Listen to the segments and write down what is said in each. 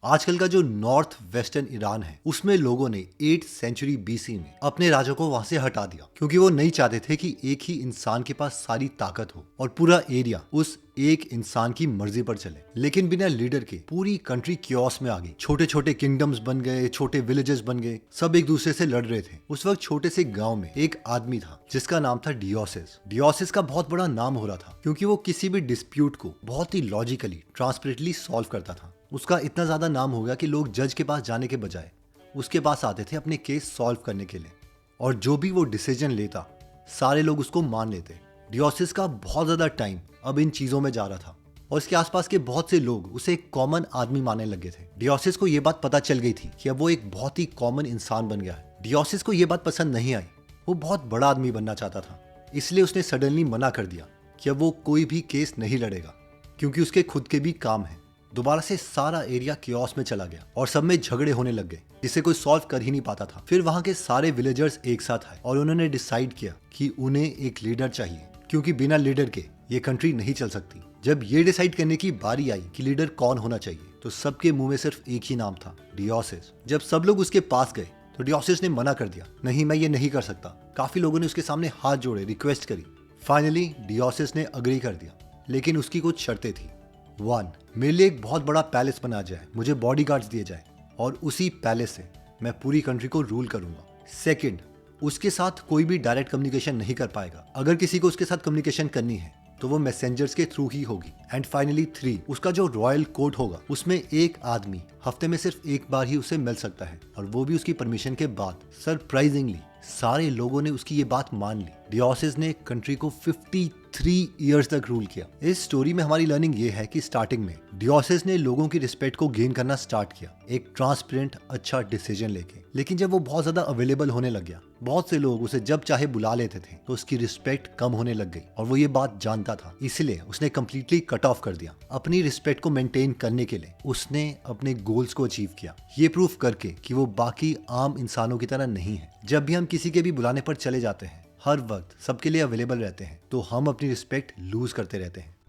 आजकल का जो नॉर्थ वेस्टर्न ईरान है उसमें लोगों ने 8th सेंचुरी बीसी में अपने राजा को वहां से हटा दिया क्योंकि वो नहीं चाहते थे कि एक ही इंसान के पास सारी ताकत हो और पूरा एरिया उस एक इंसान की मर्जी पर चले। लेकिन बिना लीडर के पूरी कंट्री क्योस में आ गई। छोटे छोटे किंगडम्स बन गए, छोटे विलेजेस बन गए, सब एक दूसरे से लड़ रहे थे। उस वक्त छोटे से गांव में एक आदमी था जिसका नाम था डियोसिस। डियोसिस का बहुत बड़ा नाम हो रहा था क्योंकि वो किसी भी डिस्प्यूट को बहुत ही लॉजिकली, ट्रांसपेरेंटली सॉल्व करता था। उसका इतना ज्यादा नाम हो गया कि लोग जज के पास जाने के बजाय उसके पास आते थे अपने केस सॉल्व करने के लिए, और जो भी वो डिसीजन लेता सारे लोग उसको मान लेते। डियोसिस का बहुत ज्यादा टाइम अब इन चीजों में जा रहा था और इसके आसपास के बहुत से लोग उसे एक कॉमन आदमी मानने लगे थे। डियोसिस को यह बात पता चल गई थी कि अब वो एक बहुत ही कॉमन इंसान बन गया है। डियोसिस को यह बात पसंद नहीं आई। वो बहुत बड़ा आदमी बनना चाहता था, इसलिए उसने सडनली मना कर दिया कि अब वो कोई भी केस नहीं लड़ेगा क्योंकि उसके खुद के भी काम है। दोबारा से सारा एरिया कियोस में चला गया और सब में झगड़े होने लग गए जिसे कोई सॉल्व कर ही नहीं पाता था। फिर वहां के सारे विलेजर्स एक साथ आए और उन्होंने डिसाइड किया कि उन्हें एक लीडर चाहिए क्योंकि बिना लीडर के ये कंट्री नहीं चल सकती। जब ये डिसाइड करने की बारी आई कि लीडर कौन होना चाहिए तो सबके मुंह में सिर्फ एक ही नाम था, डियोसिस। जब सब लोग उसके पास गए तो डियोसिस ने मना कर दिया, नहीं मैं ये नहीं कर सकता। काफी लोगों ने उसके सामने हाथ जोड़े, रिक्वेस्ट करी। फाइनली डियोसिस ने अग्री कर दिया, लेकिन उसकी कुछ शर्तें थी। 1, मेरे लिए एक बहुत बड़ा पैलेस बना जाए, मुझे बॉडीगार्ड्स दिए जाए और उसी पैलेस से मैं पूरी कंट्री को रूल करूंगा। 2, उसके साथ कोई भी डायरेक्ट कम्युनिकेशन नहीं कर पाएगा। अगर किसी को उसके साथ कम्युनिकेशन करनी है तो वो मैसेंजर्स के थ्रू ही होगी। एंड फाइनली 3, उसका जो रॉयल कोर्ट होगा उसमें एक आदमी हफ्ते में सिर्फ एक बार ही उसे मिल सकता है और वो भी उसकी परमिशन के बाद। सरप्राइजिंगली सारे लोगों ने उसकी ये बात मान ली। डियोसिस ने कंट्री को 53 इयर्स तक रूल किया। इस स्टोरी में हमारी लर्निंग ये है कि स्टार्टिंग में डियोसिस ने लोगों की रिस्पेक्ट को गेन करना स्टार्ट किया एक ट्रांसपेरेंट अच्छा डिसीजन लेके। लेकिन जब वो बहुत ज्यादा अवेलेबल होने लग गया, बहुत से लोग उसे जब चाहे बुला लेते थे, तो उसकी रिस्पेक्ट कम होने लग गई और वो ये बात जानता था। इसलिए उसने कम्प्लीटली कट ऑफ कर दिया। अपनी रिस्पेक्ट को मेंटेन करने के लिए उसने अपने गोल्स को अचीव किया, ये प्रूफ करके कि वो बाकी आम इंसानों की तरह नहीं है। जब भी हम किसी के भी बुलाने पर चले जाते हैं, हर वक्त सबके लिए अवेलेबल रहते हैं, तो हम अपनी रिस्पेक्ट लूज करते रहते हैं।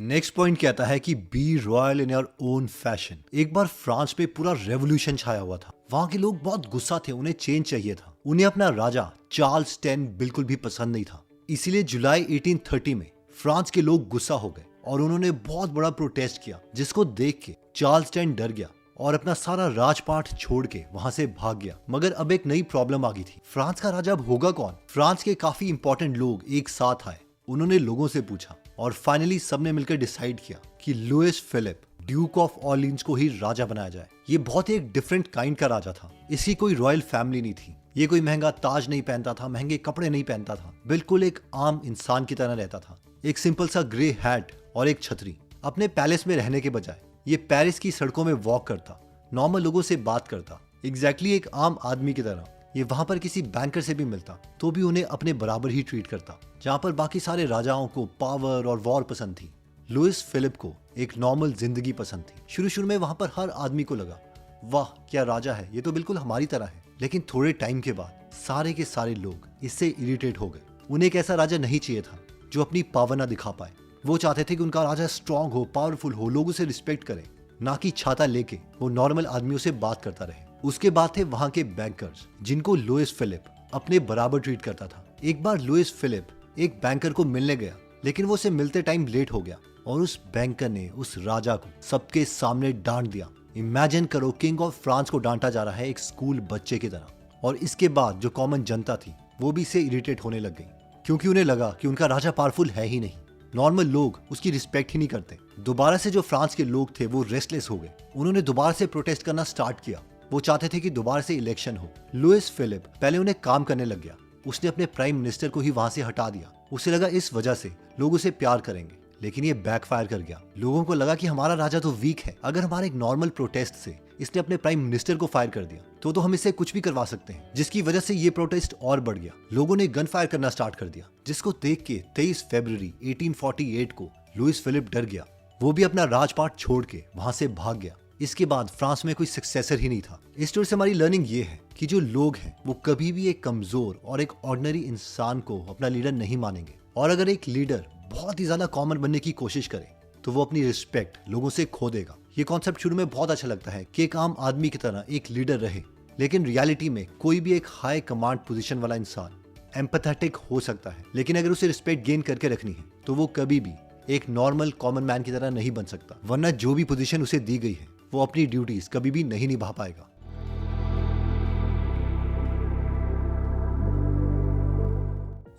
नेक्स्ट पॉइंट कहता है कि be royal in your own fashion. एक बार फ्रांस पे पूरा रेवोल्यूशन छाया हुआ था। वहां के लोग बहुत गुस्सा थे, उन्हें चेंज चाहिए था। उन्हें अपना राजा चार्ल्स 10 बिल्कुल भी पसंद नहीं था। इसीलिए जुलाई 1830 में फ्रांस के लोग गुस्सा हो गए और उन्होंने बहुत बड़ा प्रोटेस्ट किया, जिसको देख के चार्ल्स 10 डर गया और अपना सारा राजपाट छोड़ के वहां से भाग गया। मगर अब एक नई प्रॉब्लम आ गई थी। फ्रांस का राजा अब होगा कौन? फ्रांस के काफी इंपॉर्टेंट लोग एक साथ आए, उन्होंने लोगों से पूछा और फाइनली सबने मिलकर डिसाइड किया कि Louis Philippe Duke of Orleans को ही राजा बनाया जाए। ये बहुत ही एक डिफरेंट काइंड का राजा था। इसकी कोई रॉयल फैमिली नहीं थी। ये कोई महंगा ताज नहीं पहनता था, महंगे कपड़े नहीं पहनता था। बिल्कुल एक आम इंसान की तरह रहता था। एक सिंपल सा ग्रे हैट और एक छतरी। अपने पैलेस में रहने के बजाय ये पेरिस की सड़कों में वॉक करता, नॉर्मल लोगों से बात करता, एग्जैक्टली एक आम आदमी की तरह। ये वहां पर किसी बैंकर से भी मिलता तो भी उन्हें अपने बराबर ही ट्रीट करता। जहां पर बाकी सारे राजाओं को पावर और वॉर पसंद थी, लुइस फिलिप को एक नॉर्मल जिंदगी पसंद थी। शुरू शुरू में वहां पर हर आदमी को लगा, वाह क्या राजा है, ये तो बिल्कुल हमारी तरह है। लेकिन थोड़े टाइम के बाद सारे के सारे लोग इससे इरिटेट हो गए। उन्हें एक ऐसा राजा नहीं चाहिए था जो अपनी पावर ना दिखा पाए। वो चाहते थे कि उनका राजा स्ट्रांग हो, पावरफुल हो, लोग उसे रिस्पेक्ट करें, ना कि छाता लेके वो नॉर्मल आदमियों से बात करता रहे। उसके बाद थे वहां के बैंकर्स, जिनको लुइस फिलिप अपने बराबर ट्रीट करता था। एक बार लुइस फिलिप एक बैंकर को मिलने गया, लेकिन वो उसे मिलते टाइम लेट हो गया और उस बैंकर ने उस राजा को सबके सामने डांट दिया। इमेजिन करो, किंग ऑफ फ्रांस को डांटा जा रहा है एक स्कूल बच्चे की तरह। और इसके बाद जो कॉमन जनता थी वो भी इससे इरिटेट होने लग गई, क्योंकि उन्हें लगा कि उनका राजा पावरफुल है ही नहीं। नॉर्मल लोग उसकी रिस्पेक्ट ही नहीं करते। दोबारा से जो फ्रांस के लोग थे वो रेस्टलेस हो गए। उन्होंने दोबारा से प्रोटेस्ट करना स्टार्ट किया। वो चाहते थे कि दोबारा से इलेक्शन हो। लुइस फिलिप पहले उन्हें काम करने लग गया। उसने अपने प्राइम मिनिस्टर को ही वहां से हटा दिया। उसे लगा इस वजह से लोग उसे प्यार करेंगे, लेकिन ये बैकफायर कर गया। लोगों को लगा कि हमारा राजा तो वीक है, अगर हमारे एक नॉर्मल प्रोटेस्ट से इसने अपने प्राइम मिनिस्टर को फायर कर दिया तो हम इससे कुछ भी करवा सकते हैं, जिसकी वजह से ये प्रोटेस्ट और बढ़ गया। लोगों ने गन फायर करना स्टार्ट कर दिया, जिसको देख के 23 फरवरी 1848 को लुइस फिलिप डर गया। वो भी अपना राजपाट छोड़ के वहां से भाग गया। इसके बाद फ्रांस में कोई सक्सेसर ही नहीं था। इस स्टोरी से हमारी लर्निंग ये है कि जो लोग हैं वो कभी भी एक कमजोर और एक ऑर्डिनरी इंसान को अपना लीडर नहीं मानेंगे, और अगर एक लीडर बहुत ही ज्यादा कॉमन बनने की कोशिश करे तो वो अपनी रिस्पेक्ट लोगों से खो देगा। ये कॉन्सेप्ट शुरू में बहुत अच्छा लगता है कि एक आम आदमी की तरह एक लीडर रहे, लेकिन रियलिटी में कोई भी एक हाई कमांड पोजीशन वाला इंसान एम्पैथेटिक हो सकता है, लेकिन अगर उसे रिस्पेक्ट गेन करके रखनी है तो वो कभी भी एक नॉर्मल कॉमन मैन की तरह नहीं बन सकता, वरना जो भी पोजीशन उसे दी गई है वो अपनी ड्यूटीज कभी भी नहीं निभा पाएगा।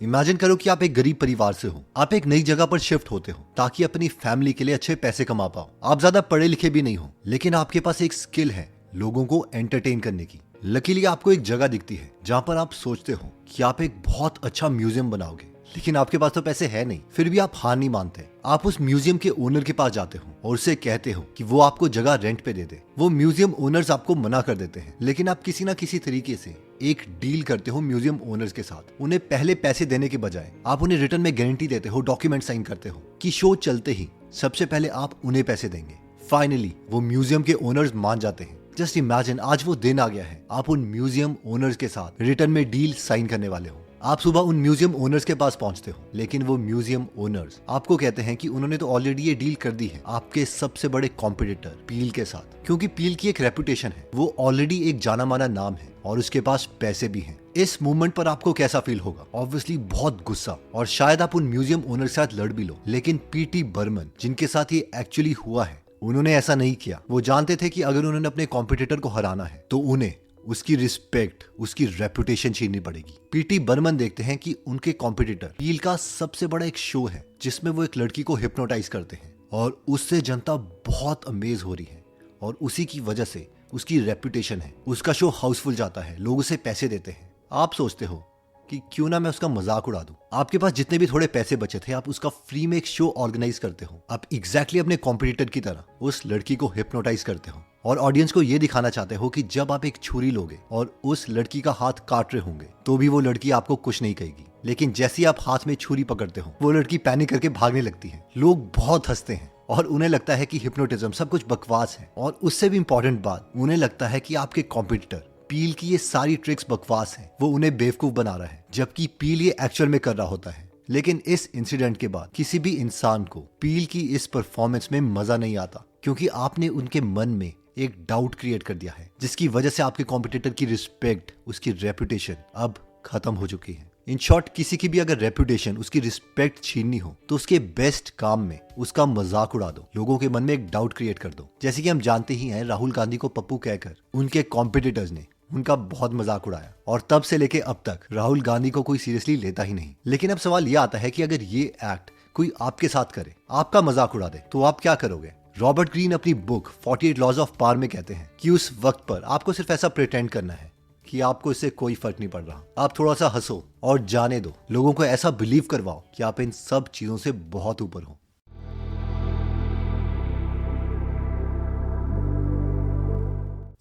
इमेजिन करो कि आप एक गरीब परिवार से हो, आप एक नई जगह पर शिफ्ट होते हो ताकि अपनी फैमिली के लिए अच्छे पैसे कमा पाओ। आप ज्यादा पढ़े लिखे भी नहीं हो, लेकिन आपके पास एक स्किल है लोगों को एंटरटेन करने की। लकीली आपको एक जगह दिखती है जहाँ पर आप सोचते हो कि आप एक बहुत अच्छा म्यूजियम बनाओगे, लेकिन आपके पास तो पैसे है नहीं। फिर भी आप हार नहीं मानते, आप उस म्यूजियम के ओनर के पास जाते हो और उससे कहते हो कि वो आपको जगह रेंट पे दे दे। वो म्यूजियम ओनर्स आपको मना कर देते हैं, लेकिन आप किसी ना किसी तरीके से एक डील करते हो म्यूजियम ओनर्स के साथ। उन्हें पहले पैसे देने के बजाय आप उन्हें रिटर्न में गारंटी देते हो, डॉक्यूमेंट साइन करते हो कि शो चलते ही सबसे पहले आप उन्हें पैसे देंगे। फाइनली वो म्यूजियम के ओनर्स मान जाते हैं। जस्ट इमेजिन, आज वो दिन आ गया है, आप उन म्यूजियम ओनर्स के साथ रिटर्न में डील साइन करने वाले हो। आप सुबह उन म्यूजियम ओनर्स के पास पहुंचते हो, लेकिन वो म्यूजियम ओनर्स आपको कहते हैं कि उन्होंने तो ऑलरेडी ये डील कर दी है आपके सबसे बड़े कॉम्पिटिटर पील के साथ, क्योंकि पील की एक रेपुटेशन है, वो ऑलरेडी एक जाना माना नाम है और उसके पास पैसे भी हैं। इस मूवमेंट पर आपको कैसा फील होगा? ऑब्वियसली बहुत गुस्सा, और शायद आप उन म्यूजियम ओनर के साथ लड़ भी लो। लेकिन पीटी बर्मन, जिनके साथ ये एक्चुअली हुआ है, उन्होंने ऐसा नहीं किया। वो जानते थे कि अगर उन्होंने अपने कॉम्पिटिटर को हराना है तो उन्हें उसकी रिस्पेक्ट, उसकी रेपुटेशन छीननी पड़ेगी। पीटी बर्मन देखते हैं कि उनके कॉम्पिटिटर पील का सबसे बड़ा एक शो है जिसमें वो एक लड़की को हिप्नोटाइज करते हैं और उससे जनता बहुत अमेज हो रही है, और उसी की वजह से उसकी रेपुटेशन है, उसका शो हाउसफुल जाता है, लोग उसे पैसे देते हैं। आप सोचते हो कि क्यों ना मैं उसका मजाक उड़ा दूं। आपके पास जितने भी थोड़े पैसे बचे थे, आप उसका फ्री में एक शो ऑर्गेनाइज करते हो। आप एग्जैक्टली अपने कॉम्पिटिटर की तरह उस लड़की को हिप्नोटाइज करते हो और ऑडियंस को यह दिखाना चाहते हो कि जब आप एक छुरी लोगे और उस लड़की का हाथ काट रहे होंगे तो भी वो लड़की आपको कुछ नहीं कहेगी, लेकिन जैसे ही आप हाथ में छुरी पकड़ते हो वो लड़की पैनिक करके भागने लगती है। लोग बहुत हंसते हैं और उन्हें लगता है कि हिप्नोटिज्म सब कुछ बकवास है, और उससे भी इंपॉर्टेंट बात, उन्हें लगता है कि आपके कॉम्पिटिटर पील की ये सारी ट्रिक्स बकवास हैं, वो उन्हें बेवकूफ बना रहा है, जबकि पील ये एक्चुअल में कर रहा होता है। लेकिन इस इंसिडेंट के बाद किसी भी इंसान को पील की इस परफॉर्मेंस में मजा नहीं आता, क्योंकि आपने उनके मन में एक डाउट क्रिएट कर दिया है, जिसकी वजह से आपके कॉम्पिटिटर की रिस्पेक्ट, उसकी रेपुटेशन अब खत्म हो चुकी है। इन शॉर्ट, किसी की भी अगर रेपुटेशन, उसकी रिस्पेक्ट छीननी हो तो उसके बेस्ट काम में उसका मजाक उड़ा दो, लोगों के मन में एक डाउट क्रिएट कर दो। जैसे कि हम जानते ही हैं, राहुल गांधी को पप्पू कहकर उनके कॉम्पिटिटर्स ने उनका बहुत मजाक उड़ाया, और तब से लेके अब तक राहुल गांधी को कोई सीरियसली लेता ही नहीं। लेकिन अब सवाल यह आता है कि अगर ये एक्ट कोई आपके साथ करे, आपका मजाक उड़ा दे, तो आप क्या करोगे? रॉबर्ट ग्रीन अपनी बुक 48 लॉज ऑफ पावर में कहते हैं कि उस वक्त पर आपको सिर्फ ऐसा प्रिटेंड करना है कि आपको इससे कोई फर्क नहीं पड़ रहा। आप थोड़ा सा हंसो और जाने दो, लोगों को ऐसा बिलीव करवाओ कि आप इन सब चीजों से बहुत ऊपर हो।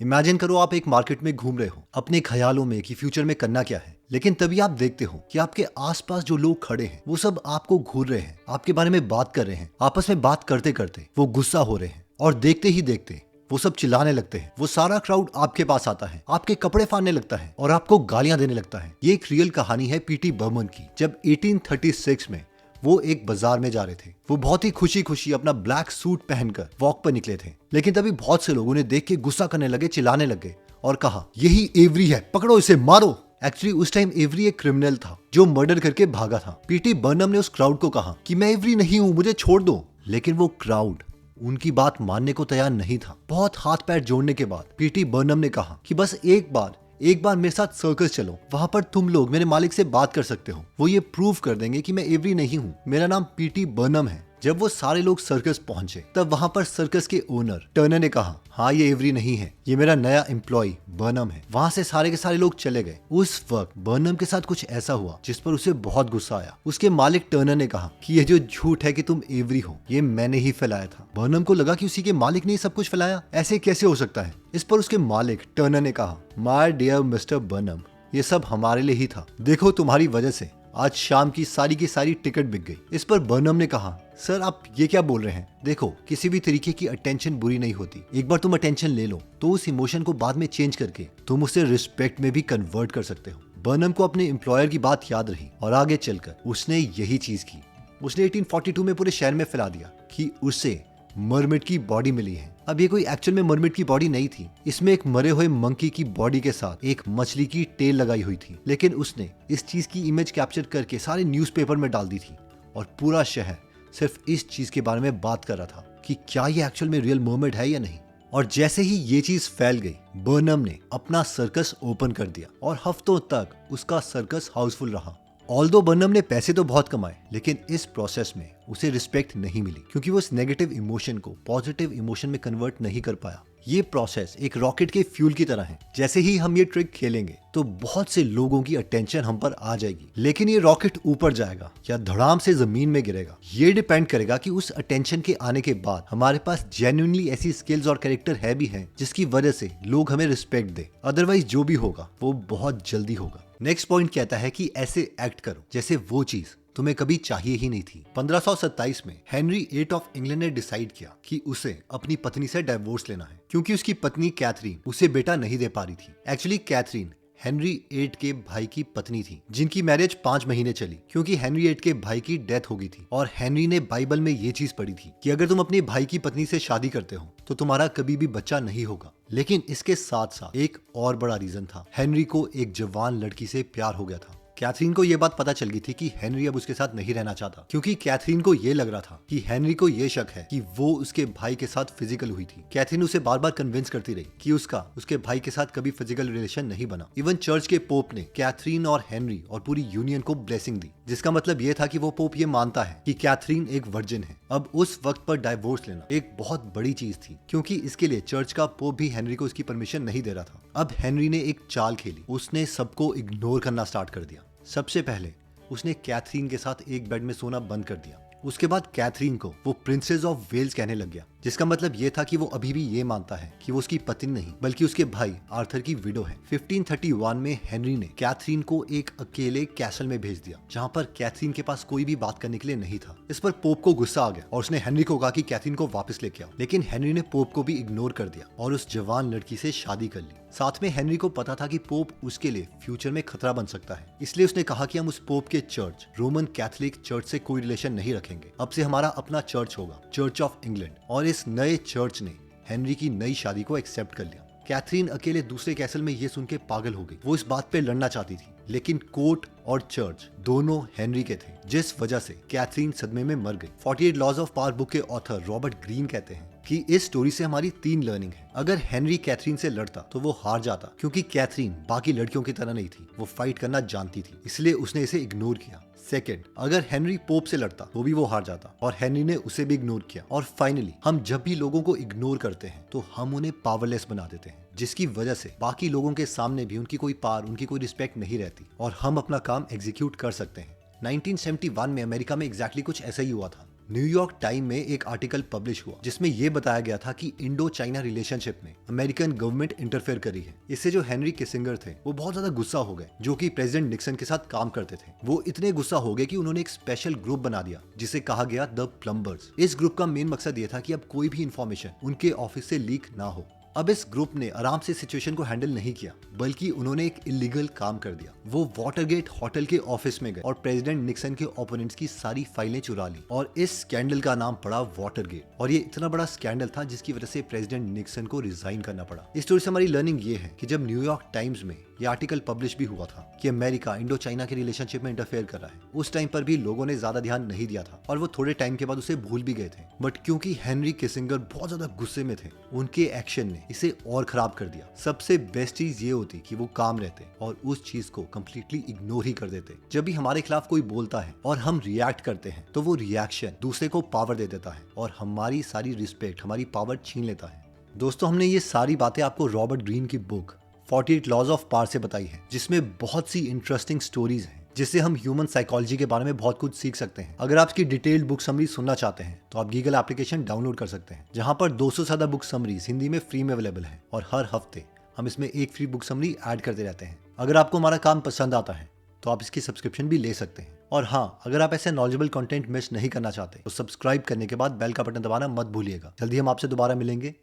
इमेजिन करो आप एक मार्केट में घूम रहे हो अपने ख्यालों में कि फ्यूचर में करना क्या है, लेकिन तभी आप देखते हो कि आपके आसपास जो लोग खड़े हैं वो सब आपको घूर रहे हैं, आपके बारे में बात कर रहे हैं। आपस में बात करते करते वो गुस्सा हो रहे हैं, और देखते ही देखते वो सब चिल्लाने लगते हैं। वो सारा क्राउड आपके पास आता है, आपके कपड़े फाड़ने लगता है और आपको गालियां देने लगता है। ये एक रियल कहानी है पीटी बर्मन की। जब 1836 में वो एक बाजार में जा रहे थे, वो बहुत ही खुशी खुशी अपना ब्लैक सूट पहनकर वॉक पर निकले थे, लेकिन तभी बहुत से लोग उन्हें देख के गुस्सा करने लगे, चिल्लाने लगे और कहा, यही एवरी है, पकड़ो इसे, मारो। एक्चुअली उस टाइम एवरी एक क्रिमिनल था जो मर्डर करके भागा था। पीटी बर्नम ने उस क्राउड को कहा कि मैं एवरी नहीं हूँ, मुझे छोड़ दो, लेकिन वो क्राउड उनकी बात मानने को तैयार नहीं था। बहुत हाथ पैर जोड़ने के बाद पीटी बर्नम ने कहा कि बस एक बार मेरे साथ सर्कस चलो, वहां पर तुम लोग मेरे मालिक से बात कर सकते हो, वो ये प्रूव कर देंगे कि मैं एवरी नहीं हूँ, मेरा नाम पीटी बर्नम है। जब वो सारे लोग सर्कस पहुंचे तब वहां पर सर्कस के ओनर टर्नर ने कहा, हाँ ये एवरी नहीं है, ये मेरा नया एम्प्लॉय बर्नम है। वहां से सारे के सारे लोग चले गए। उस वक्त बर्नम के साथ कुछ ऐसा हुआ जिस पर उसे बहुत गुस्सा आया। उसके मालिक टर्नर ने कहा कि ये जो झूठ है कि तुम एवरी हो, ये मैंने ही फैलाया था। बर्नम को लगा कि उसी के मालिक ने सब कुछ फैलाया, ऐसे कैसे हो सकता है। इस पर उसके मालिक टर्नर ने कहा, माय डियर मिस्टर बर्नम, ये सब हमारे लिए ही था, देखो तुम्हारी वजह से आज शाम की सारी टिकट बिक गई। इस पर बर्नम ने कहा, सर आप ये क्या बोल रहे हैं, देखो किसी भी तरीके की अटेंशन बुरी नहीं होती, एक बार तुम अटेंशन ले लो तो उस इमोशन को बाद में चेंज करके तुम उसे रिस्पेक्ट में भी कन्वर्ट कर सकते हो। बर्नम को अपने एम्प्लॉयर की बात याद रही और आगे चलकर उसने यही चीज की। उसने 1842 में पूरे शहर में फैला दिया कि उसे मरमिड की बॉडी मिली है। अब ये कोई एक्चुअल में मरमिड की बॉडी नहीं थी, इसमें एक मरे हुए मंकी की बॉडी के साथ एक मछली की टेल लगाई हुई थी। लेकिन उसने इस चीज की इमेज कैप्चर करके सारे न्यूज़पेपर में डाल दी थी और पूरा शहर सिर्फ इस चीज के बारे में बात कर रहा था कि क्या ये एक्चुअल में रियल मरमिड है या नहीं। और जैसे ही ये चीज फैल गई, बर्नम ने अपना सर्कस ओपन कर दिया और हफ्तों तक उसका सर्कस हाउसफुल रहा। ऑल्दो बर्नम ने पैसे तो बहुत कमाए, लेकिन इस प्रोसेस में उसे रिस्पेक्ट नहीं मिली क्योंकि वो इस नेगेटिव इमोशन को पॉजिटिव इमोशन में कन्वर्ट नहीं कर पाया। ये प्रोसेस एक रॉकेट के फ्यूल की तरह है। जैसे ही हम ये ट्रिक खेलेंगे तो बहुत से लोगों की अटेंशन हम पर आ जाएगी, लेकिन ये रॉकेट ऊपर जाएगा या धड़ाम से जमीन में गिरेगा, ये डिपेंड करेगा कि उस अटेंशन के आने के बाद हमारे पास जेन्युइनली ऐसी स्किल्स और कैरेक्टर है भी हैं जिसकी वजह से लोग हमें रिस्पेक्ट दे। अदरवाइज जो भी होगा वो बहुत जल्दी होगा। नेक्स्ट पॉइंट कहता है कि ऐसे एक्ट करो जैसे वो चीज तुम्हें कभी चाहिए ही नहीं थी। 1527 में हेनरी 8 ऑफ इंग्लैंड ने डिसाइड किया कि उसे अपनी पत्नी से डाइवोर्स लेना है क्योंकि उसकी पत्नी कैथरीन उसे बेटा नहीं दे पा रही थी। एक्चुअली कैथरीन हेनरी 8 के भाई की पत्नी थी जिनकी मैरिज 5 महीने चली क्योंकि हेनरी 8 के भाई की डेथ हो गई थी। और हेनरी ने बाइबल में ये चीज पढ़ी थी कि अगर तुम अपने भाई की पत्नी से शादी करते हो तो तुम्हारा कभी भी बच्चा नहीं होगा। लेकिन इसके साथ साथ एक और बड़ा रीजन था, हेनरी को एक जवान लड़की से प्यार हो गया था। कैथरीन को यह बात पता चल गई थी कि हेनरी अब उसके साथ नहीं रहना चाहता क्योंकि कैथरीन को यह लग रहा था कि हेनरी को यह शक है कि वो उसके भाई के साथ फिजिकल हुई थी। कैथरीन उसे बार बार कन्विंस करती रही कि उसके भाई के साथ कभी फिजिकल रिलेशन नहीं बना। इवन चर्च के पोप ने कैथरीन और हेनरी और पूरी यूनियन को ब्लेसिंग दी, जिसका मतलब यह था कि वो पोप ये मानता है कि कैथरीन एक वर्जिन है। अब उस वक्त पर डाइवोर्स लेना एक बहुत बड़ी चीज थी क्योंकि इसके लिए चर्च का पोप भी हेनरी को उसकी परमिशन नहीं दे रहा था। अब हेनरी ने एक चाल खेली, उसने सबको इग्नोर करना स्टार्ट कर दिया। सबसे पहले उसने कैथरीन के साथ एक बेड में सोना बंद कर दिया। उसके बाद कैथरीन को वो प्रिंसेस ऑफ वेल्स कहने लग गया, जिसका मतलब ये था कि वो अभी भी ये मानता है कि वो उसकी पत्नी नहीं बल्कि उसके भाई आर्थर की विडो है। 1531 में हेनरी ने कैथरीन को एक अकेले कैसल में भेज दिया जहां पर कैथरीन के पास कोई भी बात करने के लिए नहीं था। इस पर पोप को गुस्सा आ गया और उसने हेनरी को कहा कि कैथरीन को वापस लेके आओ, लेकिन हेनरी ने पोप को भी इग्नोर कर दिया और उस जवान लड़की से शादी कर ली। साथ में हेनरी को पता था कि पोप उसके लिए फ्यूचर में खतरा बन सकता है, इसलिए उसने कहा कि हम उस पोप के चर्च रोमन कैथोलिक चर्च से कोई रिलेशन नहीं रखेंगे। अब से हमारा अपना चर्च होगा, चर्च ऑफ इंग्लैंड। और इस नए चर्च ने हेनरी की नई शादी को एक्सेप्ट कर लिया। कैथरीन अकेले दूसरे कैसल में ये सुन के पागल हो गई। वो इस बात पे लड़ना चाहती थी, लेकिन कोर्ट और चर्च दोनों हेनरी के थे, जिस वजह से कैथरीन सदमे में मर गई। 48 लॉज ऑफ पावर बुक के ऑथर रॉबर्ट ग्रीन कहते हैं कि इस स्टोरी से हमारी 3 लर्निंग है। अगर हेनरी कैथरीन से लड़ता तो वो हार जाता क्योंकि कैथरीन बाकी लड़कियों की तरह नहीं थी, वो फाइट करना जानती थी, इसलिए उसने इसे इग्नोर किया। सेकेंड, अगर हेनरी पोप से लड़ता तो भी वो हार जाता और हेनरी ने उसे भी इग्नोर किया। और फाइनली हम जब भी लोगों को इग्नोर करते हैं तो हम उन्हें पावरलेस बना देते हैं, जिसकी वजह से बाकी लोगों के सामने भी उनकी कोई पावर, उनकी कोई रिस्पेक्ट नहीं रहती और हम अपना काम एग्जीक्यूट कर सकते हैं। 1971 में अमेरिका में एग्जैक्टली कुछ ऐसा ही हुआ था। न्यूयॉर्क टाइम में एक आर्टिकल पब्लिश हुआ जिसमें यह बताया गया था कि इंडो चाइना रिलेशनशिप में अमेरिकन गवर्नमेंट इंटरफेयर करी है। इससे जो हेनरी किसिंगर थे वो बहुत ज्यादा गुस्सा हो गए, जो कि प्रेसिडेंट निक्सन के साथ काम करते थे। वो इतने गुस्सा हो गए कि उन्होंने एक स्पेशल ग्रुप बना दिया जिसे कहा गया द प्लम्बर्स। इस ग्रुप का मेन मकसद ये था कि अब कोई भी इंफॉर्मेशन उनके ऑफिस से लीक ना हो। अब इस ग्रुप ने आराम से सिचुएशन को हैंडल नहीं किया, बल्कि उन्होंने एक इलीगल काम कर दिया। वो वाटरगेट होटल के ऑफिस में गए और प्रेसिडेंट निक्सन के ओपोनेंट्स की सारी फाइलें चुरा ली और इस स्कैंडल का नाम पड़ा वाटरगेट। और ये इतना बड़ा स्कैंडल था जिसकी वजह से प्रेसिडेंट निक्सन को रिजाइन करना पड़ा। इस स्टोरी से हमारी लर्निंग ये है कि जब न्यूयॉर्क टाइम्स में ये आर्टिकल पब्लिश भी हुआ था कि अमेरिका इंडो चाइना के रिलेशनशिप में इंटरफेयर कर रहा है, उस टाइम पर भी लोगों ने ज्यादा ध्यान नहीं दिया था और वो थोड़े टाइम के बाद उसे भूल भी गए थे। बट क्योंकि हेनरी किसिंगर बहुत ज्यादा गुस्से में थे, उनके एक्शन ने इसे और खराब कर दिया। सबसे बेस्ट चीज ये होती कि वो काम रहते और उस चीज को कंप्लीटली इग्नोर ही कर देते। जब भी हमारे खिलाफ कोई बोलता है और हम रिएक्ट करते हैं तो वो रिएक्शन दूसरे को पावर दे देता है और हमारी सारी रिस्पेक्ट, हमारी पावर छीन लेता है। दोस्तों, हमने ये सारी बातें आपको रॉबर्ट ग्रीन की बुक 48 लॉज ऑफ पावर से बताई है, जिसमें बहुत सी इंटरेस्टिंग स्टोरीज हैं जिससे हम ह्यूमन साइकोलॉजी के बारे में बहुत कुछ सीख सकते हैं। अगर आप इसकी डिटेल्ड बुक समरी सुनना चाहते हैं तो आप गीगल एप्लीकेशन डाउनलोड कर सकते हैं, जहां पर 200 से ज्यादा बुक समरीज हिंदी में फ्री में अवेलेबल है और हर हफ्ते हम इसमें एक फ्री बुक समरी ऐड करते रहते हैं। अगर आपको हमारा काम पसंद आता है तो आप इसकी सब्सक्रिप्शन भी ले सकते हैं। और हाँ, अगर आप ऐसे नॉलेजेबल कंटेंट मिस नहीं करना चाहते तो सब्सक्राइब करने के बाद बेल का बटन दबाना मत भूलिएगा। जल्दी हम आपसे दोबारा मिलेंगे।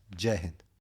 जय हिंद।